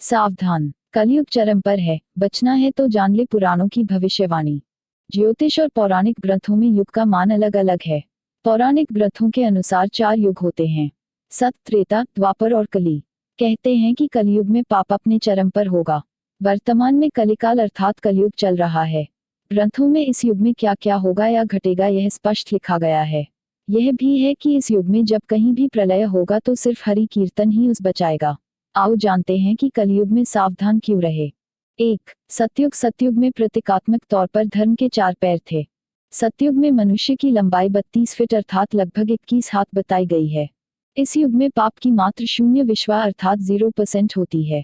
सावधान, कलयुग चरम पर है, बचना है तो जान ले पुराणों की भविष्यवाणी। ज्योतिष और पौराणिक ग्रंथों में युग का मान अलग अलग है। पौराणिक ग्रंथों के अनुसार 4 युग होते हैं, सत, त्रेता, द्वापर और कली। कहते हैं कि कलयुग में पाप अपने चरम पर होगा। वर्तमान में कलिकाल अर्थात कलयुग चल रहा है। ग्रंथों में इस युग में क्या क्या होगा या घटेगा यह स्पष्ट लिखा गया है। यह भी है कि इस युग में जब कहीं भी प्रलय होगा तो सिर्फ हरि कीर्तन ही उस बचाएगा। आओ जानते हैं कि कलयुग में सावधान क्यों रहे। 1. सतयुग। सतयुग में प्रतीकात्मक तौर पर धर्म के 4 पैर थे। सतयुग में मनुष्य की लंबाई 32 फीट अर्थात लगभग 21 हाथ बताई गई है। इस युग में पाप की मात्रा 0 विश्वा अर्थात 0% होती है।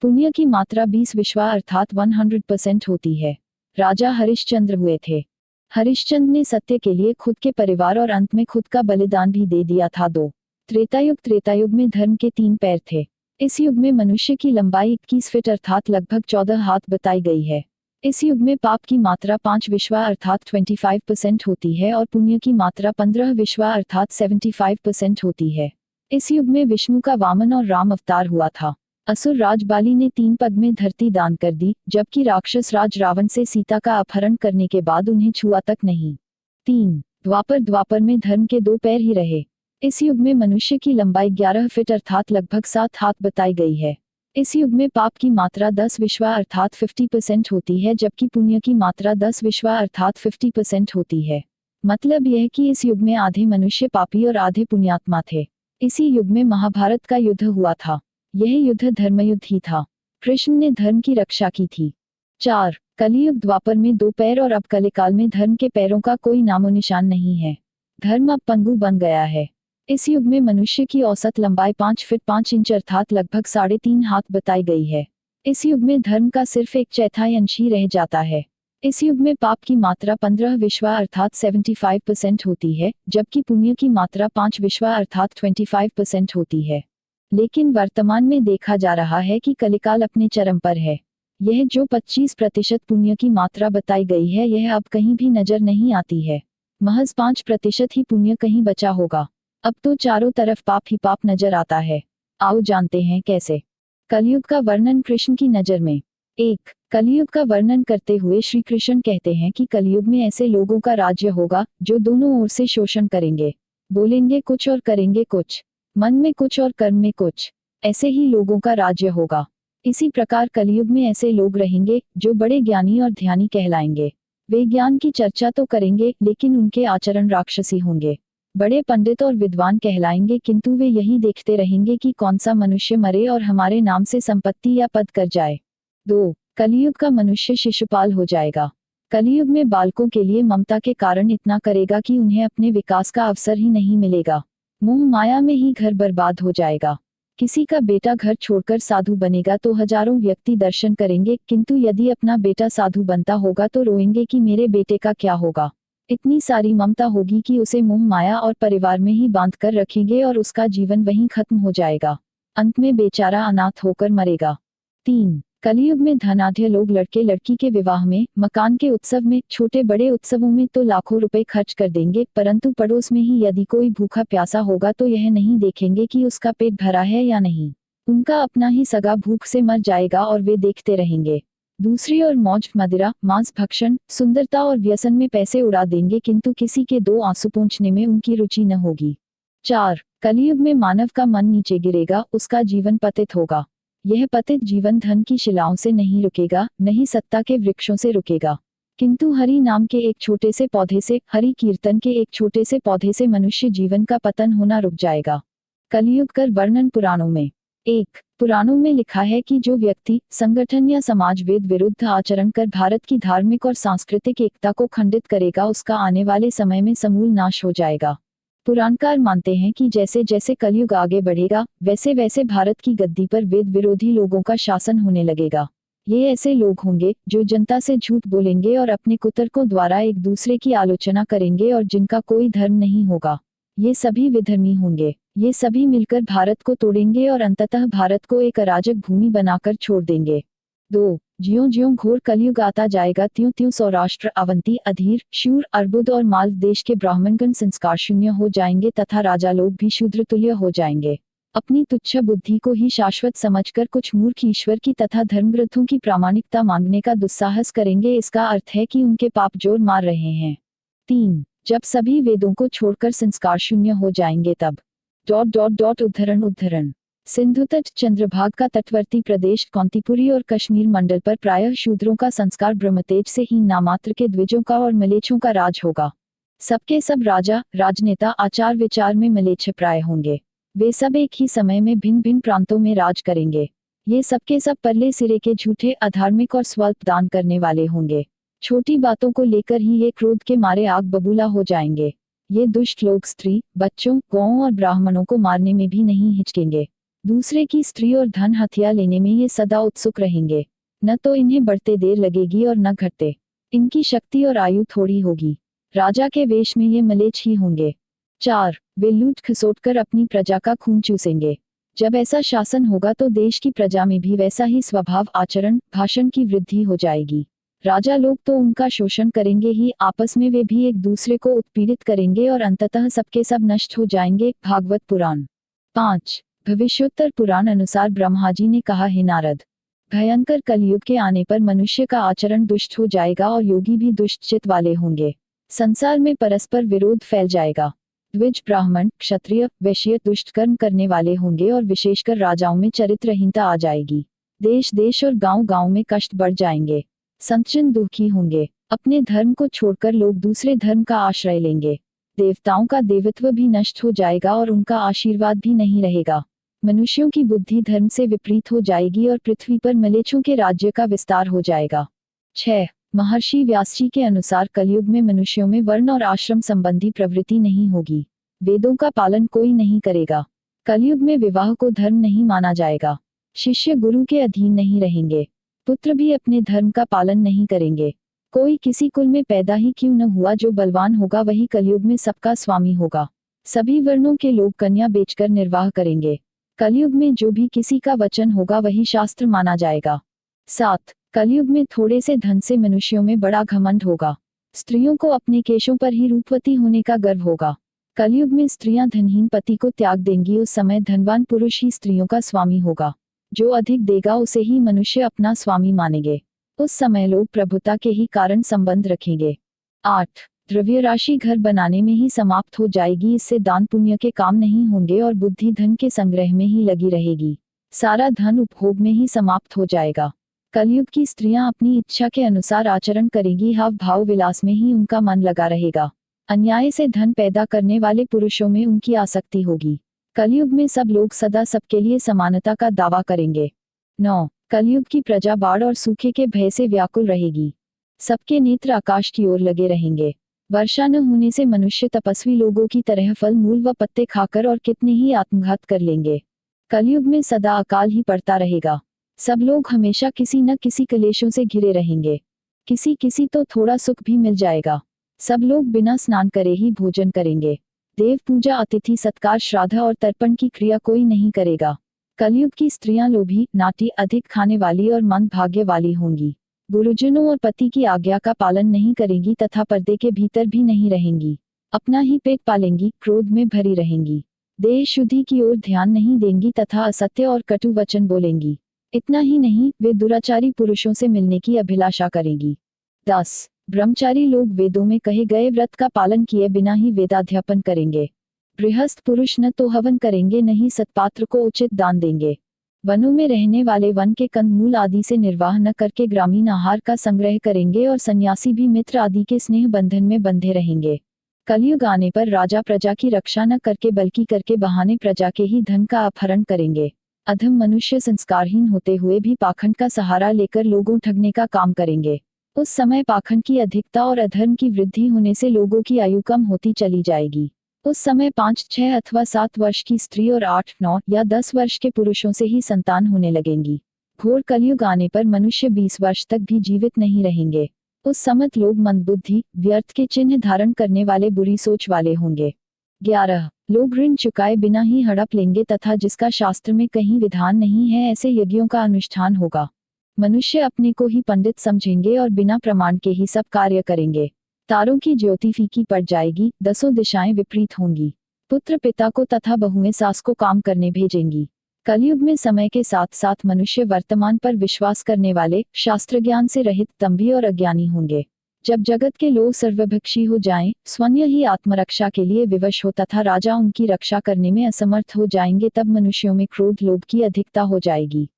पुण्य की मात्रा 20 विश्वा अर्थात 100% होती है। राजा हरिश्चंद्र हुए थे। हरिश्चंद्र ने सत्य के लिए खुद के परिवार और अंत में खुद का बलिदान भी दे दिया था। 2. त्रेतायुग। त्रेतायुग में धर्म के 3 पैर थे। इस युग में मनुष्य की लंबाई 21 फीट अर्थात लगभग 14 हाथ बताई गई है। इस युग में पाप की मात्रा 5 विश्वा अर्थात 25% होती है और पुण्य की मात्रा 15 विश्वा अर्थात 75% होती है। इस युग में विष्णु का वामन और राम अवतार हुआ था। असुर राज बाली ने 3 पग में धरती दान कर दी, जबकि राक्षस राज रावण से सीता का अपहरण करने के बाद उन्हें छुआ तक नहीं। 3. द्वापर। द्वापर में धर्म के 2 पैर ही रहे। इस युग में मनुष्य की लंबाई 11 फीट अर्थात लगभग 7 हाथ बताई गई है। इस युग में पाप की मात्रा 10 विश्वा अर्थात 50% होती है, जबकि पुण्य की मात्रा 10 विश्वा अर्थात 50% होती है। मतलब यह कि इस युग में आधे मनुष्य पापी और आधे पुण्यात्मा थे। इसी युग में महाभारत का युद्ध हुआ था। यह युद्ध धर्मयुद्ध ही था। कृष्ण ने धर्म की रक्षा की थी। 4. कलियुग। द्वापर में 2 पैर और अब कलिकाल में धर्म के पैरों का कोई नामो निशान नहीं है। धर्म अब पंगु बन गया है। इस युग में मनुष्य की औसत लंबाई 5 फीट 5 इंच अर्थात लगभग 3.5 हाथ बताई गई है। इस युग में धर्म का सिर्फ 1/4 अंश ही रह जाता है। इस युग में पाप की मात्रा 15 विश्वा अर्थात 75% होती है, जबकि पुण्य की मात्रा 5 विश्वा अर्थात 25% होती है। लेकिन वर्तमान में देखा जा रहा है कि कलिकाल अपने चरम पर है। यह जो 25% पुण्य की मात्रा बताई गई है यह अब कहीं भी नजर नहीं आती है। महज 5% ही पुण्य कहीं बचा होगा। अब तो चारों तरफ पाप ही पाप नजर आता है। आओ जानते हैं कैसे। कलयुग का वर्णन कृष्ण की नजर में। 1. कलयुग का वर्णन करते हुए श्री कृष्ण कहते हैं कि कलयुग में ऐसे लोगों का राज्य होगा जो दोनों ओर से शोषण करेंगे। बोलेंगे कुछ और करेंगे कुछ, मन में कुछ और कर्म में कुछ। ऐसे ही लोगों का राज्य होगा। इसी प्रकार कलयुग में ऐसे लोग रहेंगे जो बड़े ज्ञानी और ध्यानी कहलाएंगे। वे ज्ञान की चर्चा तो करेंगे लेकिन उनके आचरण राक्षसी होंगे। बड़े पंडित और विद्वान कहलाएंगे किंतु वे यही देखते रहेंगे कि कौन सा मनुष्य मरे और हमारे नाम से संपत्ति या पद कर जाए। 2. कलयुग का मनुष्य शिशुपाल हो जाएगा। कलयुग में बालकों के लिए ममता के कारण इतना करेगा कि उन्हें अपने विकास का अवसर ही नहीं मिलेगा। मोह माया में ही घर बर्बाद हो जाएगा। किसी का बेटा घर छोड़कर साधु बनेगा तो हजारों व्यक्ति दर्शन करेंगे, किंतु यदि अपना बेटा साधु बनता होगा तो रोएंगे कि मेरे बेटे का क्या होगा। इतनी सारी ममता होगी कि उसे मोह माया और परिवार में ही बांध कर रखेंगे और उसका जीवन वहीं खत्म हो जाएगा। अंत में बेचारा अनाथ होकर मरेगा। 3. कलयुग में धनाढ्य लोग लड़के लड़की के विवाह में, मकान के उत्सव में, छोटे बड़े उत्सवों में तो लाखों रुपए खर्च कर देंगे, परंतु पड़ोस में ही यदि कोई भूखा प्यासा होगा तो यह नहीं देखेंगे कि उसका पेट भरा है या नहीं। उनका अपना ही सगा भूख से मर जाएगा और वे देखते रहेंगे। दूसरी ओर मौज, मदिरा, मांस भक्षण, सुंदरता और व्यसन में पैसे उड़ा देंगे, किंतु किसी के 2 आंसू पोंछने में उनकी रुचि न होगी। 4. कलयुग में मानव का मन नीचे गिरेगा, उसका जीवन पतित होगा। यह पतित जीवन धन की शिलाओं से नहीं रुकेगा, नहीं सत्ता के वृक्षों से रुकेगा, किंतु हरि नाम के एक छोटे से पौधे से, हरि कीर्तन के एक छोटे से पौधे से मनुष्य जीवन का पतन होना रुक जाएगा। कलयुग कर वर्णन पुराणों में। 1. पुराणों में लिखा है कि जो व्यक्ति, संगठन या समाज वेद विरुद्ध आचरण कर भारत की धार्मिक और सांस्कृतिक एकता को खंडित करेगा उसका आने वाले समय में समूल नाश हो जाएगा। पुराणकार मानते हैं कि जैसे जैसे कलयुग आगे बढ़ेगा वैसे वैसे भारत की गद्दी पर वेद विरोधी लोगों का शासन होने लगेगा। ये ऐसे लोग होंगे जो जनता से झूठ बोलेंगे और अपने कुतर्कों द्वारा एक दूसरे की आलोचना करेंगे और जिनका कोई धर्म नहीं होगा। ये सभी विधर्मी होंगे। ये सभी मिलकर भारत को तोड़ेंगे और अंततः भारत को एक अराजक भूमि बनाकर छोड़ देंगे। 2. ज्यों ज्यों घोर कलयुग आता जाएगा त्यों त्यों सौराष्ट्र, अवंती, अधीर, शूर, अर्बुद और मालव देश के ब्राह्मणगण संस्कार शून्य हो जाएंगे तथा राजा लोग भी शूद्र तुल्य हो जाएंगे। अपनी तुच्छ बुद्धि को ही शाश्वत समझकर कुछ मूर्ख ईश्वर की तथा धर्मग्रंथों की प्रामाणिकता मांगने का दुस्साहस करेंगे। इसका अर्थ है कि उनके पाप जोर मार रहे हैं। 3. जब सभी वेदों को छोड़कर संस्कार शून्य हो जाएंगे तब उद्धरण सिंधु तट, चंद्रभाग का तटवर्ती प्रदेश, कौंतीपुरी और कश्मीर मंडल पर प्रायः शूद्रों का संस्कार ब्रह्मतेज से ही नामात्र के द्विजों का और मलेच्छों का राज होगा। सबके सब राजा, राजनेता आचार विचार में मलेच्छ प्राय होंगे। वे सब एक ही समय में भिन्न भिन्न प्रांतों में राज करेंगे। ये सबके सब परले सिरे के झूठे, अधार्मिक और स्वल्प दान करने वाले होंगे। छोटी बातों को लेकर ही ये क्रोध के मारे आग बबूला हो जाएंगे। ये दुष्ट लोग स्त्री, बच्चों, गौओं और ब्राह्मणों को मारने में भी नहीं हिचकेंगे। दूसरे की स्त्री और धन हथिया लेने में ये सदा उत्सुक रहेंगे। न तो इन्हें बढ़ते देर लगेगी और न घटते। इनकी शक्ति और आयु थोड़ी होगी। राजा के वेश में ये मलेच्छ ही होंगे। 4. वे लूट खसोट कर अपनी प्रजा का खून चूसेंगे। जब ऐसा शासन होगा तो देश की प्रजा में भी वैसा ही स्वभाव, आचरण, भाषण की वृद्धि हो जाएगी। राजा लोग तो उनका शोषण करेंगे ही, आपस में वे भी एक दूसरे को उत्पीड़ित करेंगे और अंततः सबके सब नष्ट हो जाएंगे। भागवत पुराण। 5. भविष्योत्तर पुराण अनुसार ब्रह्मा जी ने कहा, हे नारद, भयंकर कलयुग के आने पर मनुष्य का आचरण दुष्ट हो जाएगा और योगी भी दुष्ट चित्त वाले होंगे। संसार में परस्पर विरोध फैल जाएगा। द्विज, ब्राह्मण, क्षत्रिय, वैश्य दुष्ट कर्म करने वाले होंगे और विशेषकर राजाओं में चरित्रहीनता आ जाएगी। देश देश और गांव गांव में कष्ट बढ़ जाएंगे। संतजन दुखी होंगे। अपने धर्म को छोड़कर लोग दूसरे धर्म का आश्रय लेंगे। देवताओं का देवत्व भी नष्ट हो जाएगा और उनका आशीर्वाद भी नहीं रहेगा। मनुष्यों की बुद्धि धर्म से विपरीत हो जाएगी और पृथ्वी पर मलेच्छों के राज्य का विस्तार हो जाएगा। 6. महर्षि व्यास जी के अनुसार कलयुग में मनुष्यों में वर्ण और आश्रम संबंधी प्रवृत्ति नहीं होगी। वेदों का पालन कोई नहीं करेगा। कलयुग में विवाह को धर्म नहीं माना जाएगा। शिष्य गुरु के अधीन नहीं रहेंगे। पुत्र भी अपने धर्म का पालन नहीं करेंगे। कोई किसी कुल में पैदा ही क्यों न हुआ, जो बलवान होगा वही कलयुग में सबका स्वामी होगा। सभी वर्णों के लोग कन्या बेचकर निर्वाह करेंगे। कलयुग में जो भी किसी का वचन होगा वही शास्त्र माना जाएगा। 7. कलयुग में थोड़े से धन से मनुष्यों में बड़ा घमंड होगा। स्त्रियों को अपने केशों पर ही रूपवती होने का गर्व होगा। कलयुग में स्त्रियां धनहीन पति को त्याग देंगी। उस समय धनवान पुरुष ही स्त्रियों का स्वामी होगा। जो अधिक देगा उसे ही मनुष्य अपना स्वामी मानेंगे। उस समय लोग प्रभुता के ही कारण संबंध रखेंगे। 8. द्रव्य राशि घर बनाने में ही समाप्त हो जाएगी। इससे दान पुण्य के काम नहीं होंगे और बुद्धि धन के संग्रह में ही लगी रहेगी। सारा धन उपभोग में ही समाप्त हो जाएगा। कलयुग की स्त्रियां अपनी इच्छा के अनुसार आचरण करेगी। हाव भाव विलास में ही उनका मन लगा रहेगा। अन्याय से धन पैदा करने वाले पुरुषों में उनकी आसक्ति होगी। कलयुग में सब लोग सदा सबके लिए समानता का दावा करेंगे। 9. कलयुग की प्रजा बाढ़ और सूखे के भय से व्याकुल रहेगी। सबके नेत्र आकाश की ओर लगे रहेंगे। वर्षा न होने से मनुष्य तपस्वी लोगों की तरह फल मूल व पत्ते खाकर और कितने ही आत्मघात कर लेंगे। कलयुग में सदा अकाल ही पड़ता रहेगा। सब लोग हमेशा किसी न किसी क्लेशों से घिरे रहेंगे। किसी किसी तो थोड़ा सुख भी मिल जाएगा। सब लोग बिना स्नान करे ही भोजन करेंगे। देव पूजा, अतिथि सत्कार, श्राद्ध और तर्पण की क्रिया कोई नहीं करेगा। कलयुग की स्त्रियां लोभी, नाटी, अधिक खाने वाली और मंद भाग्य वाली होंगी। गुरुजनों और पति की आज्ञा का पालन नहीं करेंगी तथा पर्दे के भीतर भी नहीं रहेंगी। अपना ही पेट पालेंगी, क्रोध में भरी रहेंगी। देह शुद्धि की ओर ध्यान नहीं देंगी तथा असत्य और कटु वचन बोलेंगी। इतना ही नहीं, वे दुराचारी पुरुषों से मिलने की अभिलाषा करेंगी। 10. ब्रह्मचारी लोग वेदों में कहे गए व्रत का पालन किए बिना ही वेदाध्यापन करेंगे। गृहस्थ पुरुष न तो हवन करेंगे न ही सत्पात्र को उचित दान देंगे। वनों में रहने वाले वन के कंदमूल आदि से निर्वाह न करके ग्रामीण आहार का संग्रह करेंगे और सन्यासी भी मित्र आदि के स्नेह बंधन में बंधे रहेंगे। कलयुग आने पर राजा प्रजा की रक्षा न करके बल्कि करके बहाने प्रजा के ही धन का अपहरण करेंगे। अधम मनुष्य संस्कारहीन होते हुए भी पाखंड का सहारा लेकर लोगों ठगने का काम करेंगे। उस समय पाखंड की अधिकता और अधर्म की वृद्धि होने से लोगों की आयु कम होती चली जाएगी। उस समय 5, 6 अथवा 7 वर्ष की स्त्री और 8, 9 या 10 वर्ष के पुरुषों से ही संतान होने लगेंगी। घोर कलयुग आने पर मनुष्य 20 वर्ष तक भी जीवित नहीं रहेंगे। उस समय लोग मंदबुद्धि, व्यर्थ के चिन्ह धारण करने वाले, बुरी सोच वाले होंगे। 11. लोग ऋण चुकाए बिना ही हड़प लेंगे तथा जिसका शास्त्र में कहीं विधान नहीं है ऐसे यज्ञों का अनुष्ठान होगा। मनुष्य अपने को ही पंडित समझेंगे और बिना प्रमाण के ही सब कार्य करेंगे। तारों की ज्योति फीकी पड़ जाएगी, 10 दिशाएं विपरीत होंगी। पुत्र पिता को तथा बहुएं सास को काम करने भेजेंगी। कलयुग में समय के साथ साथ मनुष्य वर्तमान पर विश्वास करने वाले, शास्त्र ज्ञान से रहित, दंभी और अज्ञानी होंगे। जब जगत के लोग सर्वभक्षी हो जाएं, स्वयं ही आत्मरक्षा के लिए विवश हो तथा राजा उनकी रक्षा करने में असमर्थ हो जाएंगे, तब मनुष्यों में क्रोध लोभ की अधिकता हो जाएगी।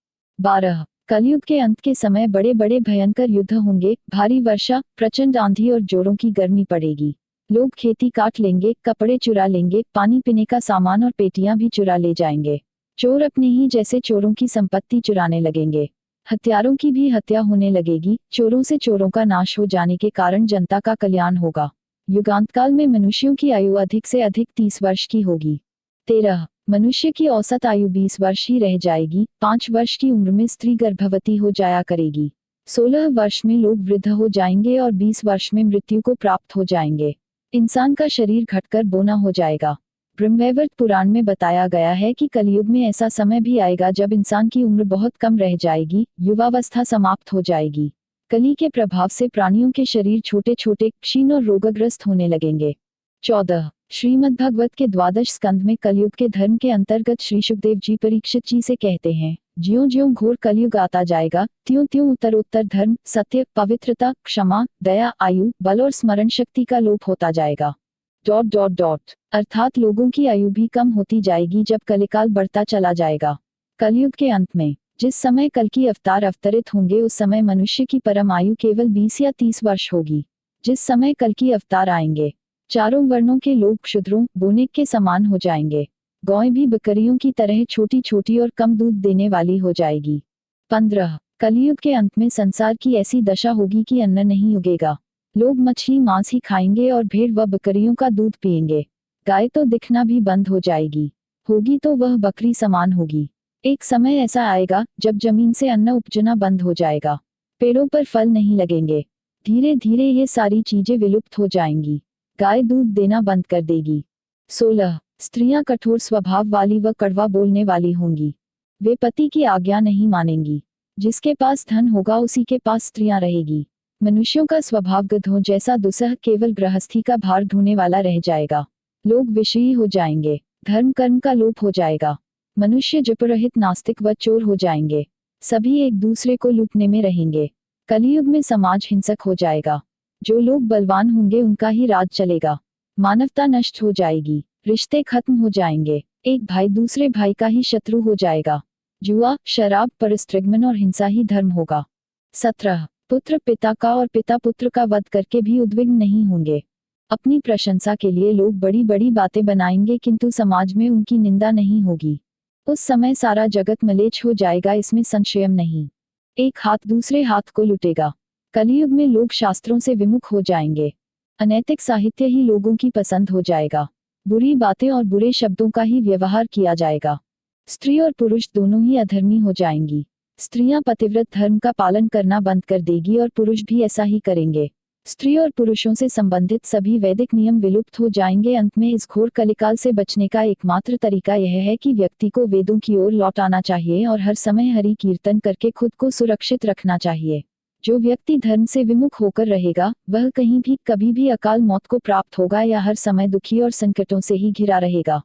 12 कलयुग के अंत के समय बड़े बड़े भयंकर युद्ध होंगे, भारी वर्षा, प्रचंड आंधी और जोरों की गर्मी पड़ेगी। लोग खेती काट लेंगे, कपड़े चुरा लेंगे, पानी पीने का सामान और पेटियां भी चुरा ले जाएंगे। चोर अपने ही जैसे चोरों की संपत्ति चुराने लगेंगे। हत्यारों की भी हत्या होने लगेगी। चोरों से चोरों का नाश हो जाने के कारण जनता का कल्याण होगा। युगांत काल में मनुष्यों की आयु अधिक से अधिक 30 वर्ष की होगी। 13 मनुष्य की औसत आयु 20 वर्ष ही रह जाएगी। 5 वर्ष की उम्र में स्त्री गर्भवती हो जाया करेगी। 16 वर्ष में लोग वृद्ध हो जाएंगे और 20 वर्ष में मृत्यु को प्राप्त हो जाएंगे। इंसान का शरीर घटकर बोना हो जाएगा। ब्रह्मवैवर्त पुराण में बताया गया है कि कलयुग में ऐसा समय भी आएगा जब इंसान की उम्र बहुत कम रह जाएगी, युवावस्था समाप्त हो जाएगी। कली के प्रभाव से प्राणियों के शरीर छोटे छोटे, क्षीण और रोगग्रस्त होने लगेंगे। 14 श्रीमद् भागवत के 12 स्कंद में कलयुग के धर्म के अंतर्गत श्री सुखदेव जी परीक्षित जी से कहते हैं, ज्यों ज्यों घोर कलयुग आता जाएगा, त्यों त्यों उत्तरोत्तर धर्म, सत्य, पवित्रता, क्षमा, दया, आयु, बल और स्मरण शक्ति का लोप होता जाएगा। अर्थात लोगों की आयु भी कम होती जाएगी जब कलिकाल बढ़ता चला जाएगा। कलयुग के अंत में जिस समय कल की अवतार अवतरित होंगे, उस समय मनुष्य की परम आयु केवल 20 या 30 वर्ष होगी। जिस समय कल की अवतार आएंगे, चारों वर्णों के लोग क्षुद्रों, बोनेक के समान हो जाएंगे। गौएं भी बकरियों की तरह छोटी छोटी और कम दूध देने वाली हो जाएगी। 15 कलयुग के अंत में संसार की ऐसी दशा होगी कि अन्न नहीं उगेगा। लोग मछली मांस ही खाएंगे और भेड़ व बकरियों का दूध पिएंगे। गाय तो दिखना भी बंद हो जाएगी, होगी तो वह बकरी समान होगी। एक समय ऐसा आएगा जब जमीन से अन्न उपजना बंद हो जाएगा, पेड़ों पर फल नहीं लगेंगे। धीरे धीरे ये सारी चीजें विलुप्त हो जाएंगी। गाय दूध देना बंद कर देगी। 16 स्त्रियां कठोर स्वभाव वाली व कड़वा बोलने वाली होंगी। वे पति की आज्ञा नहीं मानेंगी। जिसके पास धन होगा उसी के पास स्त्रियां रहेगी। मनुष्यों का स्वभाव गधों जैसा दुस्सह, केवल गृहस्थी का भार ढोने वाला रह जाएगा। लोग विषयी हो जाएंगे। धर्म कर्म का लोप हो जाएगा। मनुष्य जपरहित, नास्तिक व चोर हो जाएंगे। सभी एक दूसरे को लूटने में रहेंगे। कलयुग में समाज हिंसक हो जाएगा। जो लोग बलवान होंगे उनका ही राज चलेगा। मानवता नष्ट हो जाएगी। रिश्ते खत्म हो जाएंगे। एक भाई दूसरे भाई का ही शत्रु हो जाएगा। जुआ, शराब, परस्त्रीगमन और हिंसा ही धर्म होगा। 17 पुत्र पिता का और पिता पुत्र का वध करके भी उद्विग्न नहीं होंगे। अपनी प्रशंसा के लिए लोग बड़ी बड़ी बातें बनाएंगे, किंतु समाज में उनकी निंदा नहीं होगी। उस समय सारा जगत मलेच्छ हो जाएगा, इसमें संशय नहीं। एक हाथ दूसरे हाथ को लुटेगा। कलयुग में लोग शास्त्रों से विमुख हो जाएंगे। अनैतिक साहित्य ही लोगों की पसंद हो जाएगा। बुरी बातें और बुरे शब्दों का ही व्यवहार किया जाएगा। स्त्री और पुरुष दोनों ही अधर्मी हो जाएंगी। स्त्रियां पतिव्रत धर्म का पालन करना बंद कर देगी और पुरुष भी ऐसा ही करेंगे। स्त्री और पुरुषों से संबंधित सभी वैदिक नियम विलुप्त हो जाएंगे। अंत में इस घोर कलिकाल से बचने का एकमात्र तरीका यह है कि व्यक्ति को वेदों की ओर लौट आना चाहिए और हर समय हरि कीर्तन करके खुद को सुरक्षित रखना चाहिए। जो व्यक्ति धर्म से विमुख होकर रहेगा, वह कहीं भी कभी भी अकाल मौत को प्राप्त होगा या हर समय दुखी और संकटों से ही घिरा रहेगा।